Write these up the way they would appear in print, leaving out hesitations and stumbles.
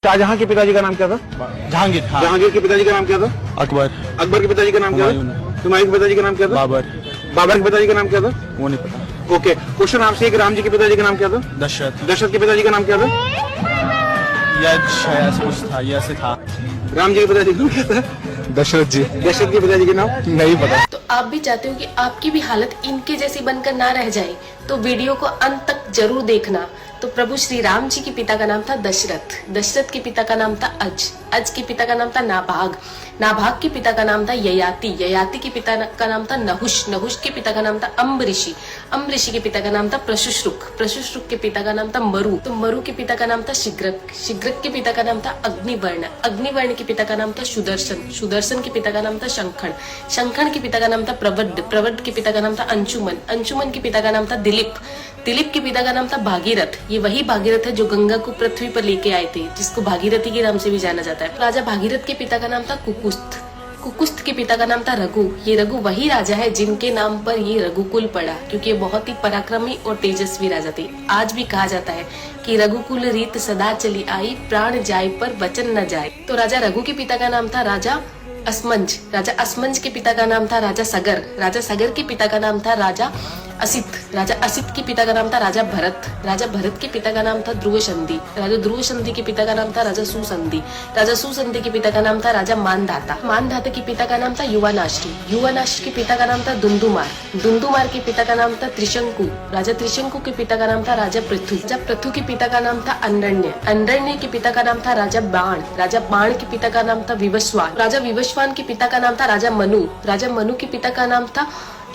शाहजहां के पिताजी का नाम क्या था? जहांगीर। हाँ। जहांगीर के पिताजी का नाम क्या था? अकबर। अकबर के पिताजी का नाम क्या था? हुमायूं के पिताजी का नाम क्या था? बाबर। बाबर के पिताजी का नाम क्या था? वो नहीं पता। ओके, क्वेश्चन आपसे कि राम जी के पिताजी का नाम क्या था? दशरथ। दशरथ के पिताजी का नाम क्या था? या शायद ऐसे कुछ था, या ऐसे था। राम जी के पिताजी का नाम क्या था? दशरथ जी। दशरथ के पिताजी का नाम नहीं पता। तो आप भी चाहते हो कि आपकी भी हालत इनके जैसी बनकर ना रह जाए, तो वीडियो को अंत तक जरूर देखना। तो प्रभु श्री राम जी के पिता का नाम था दशरथ, दशरथ के पिता का नाम था अज के पिता का नाम था नाभाग, नाभाग के पिता का नाम था ययाति, ययाति के पिता का नाम था नहुष, नहुष के पिता का नाम था अम्बऋषि, अम्बऋषि के पिता का नाम था प्रशुश्रुक, प्रशुश्रुक के पिता का नाम था मरु, तो मरु के पिता का नाम था शिग्रक, शिग्रक के पिता का नाम था अग्निवर्ण, अग्निवर्ण के पिता का नाम था सुदर्शन, सुदर्शन के पिता का नाम था शंखण, शंखण के पिता का नाम था प्रवड्ड, प्रवड्ड के पिता का नाम था अंशुमन, अंशुमन के पिता का नाम था दिलीप, दिलीप के पिता का नाम था भागीरथ, ये वही भागीरथ है जो गंगा को पृथ्वी पर लेके आए थे, जिसको भागीरथी के नाम से भी जाना जाता है। राजा भागीरथ के पिता का नाम था कुकुस्थ, कुकुस्थ के पिता का नाम था रघु, ये रघु वही राजा है जिनके नाम पर ये रघुकुल पड़ा, क्योंकि ये बहुत ही पराक्रमी और तेजस्वी राजा थे। आज भी कहा जाता है कि रघुकुल रीत सदा चली आई, प्राण जाए पर वचन न जाए। तो राजा रघु के पिता का नाम था राजा असमंज, राजा असमंज के पिता का नाम था राजा सगर, राजा सगर के पिता का नाम था राजा असित, राजा असित के पिता का नाम था राजा भरत, राजा भरत के पिता का नाम था ध्रुव संधि, राजा ध्रुव संधि के पिता का नाम था राजा सुसंधि, राजा सुसंधि के पिता का नाम था राजा मानधाता, मानधाता के पिता का नाम था युवानाश्री, युवानाश्री के पिता का नाम था दुंदुमार, दुंदुमार के पिता का नाम था त्रिशंकु, राजा त्रिशंकु के पिता का नाम था राजा पृथु, राजा पृथु के पिता का नाम था अंडन्य, अंडन्य के पिता का नाम था राजा बाण, राजा बाण के पिता का नाम था विवस्वान, राजा विवस्वान के पिता का नाम था राजा मनु, राजा मनु के पिता का नाम था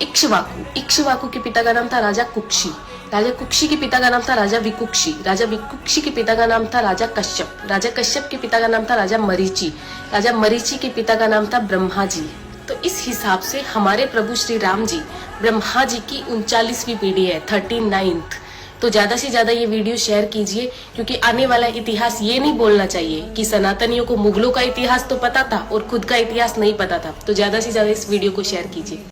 इक्ष्वाकु, इक्ष्वाकु के पिता का नाम था राजा कुक्षी, राजा कुक्षी के पिता का नाम था राजा विकुक्षी, राजा विकुक्षी के पिता का नाम था राजा कश्यप, राजा कश्यप के पिता का नाम था राजा मरीचि, राजा मरीचि के पिता का नाम था ब्रह्मा जी। तो इस हिसाब से हमारे प्रभु श्री राम जी ब्रह्मा जी की 39वीं पीढ़ी है, 39th। तो ज्यादा से ज्यादा ये वीडियो शेयर कीजिए, क्योंकि आने वाला इतिहास ये नहीं बोलना चाहिए कि सनातनियों को मुगलों का इतिहास तो पता था और खुद का इतिहास नहीं पता था। तो ज्यादा से ज्यादा इस वीडियो को शेयर कीजिए।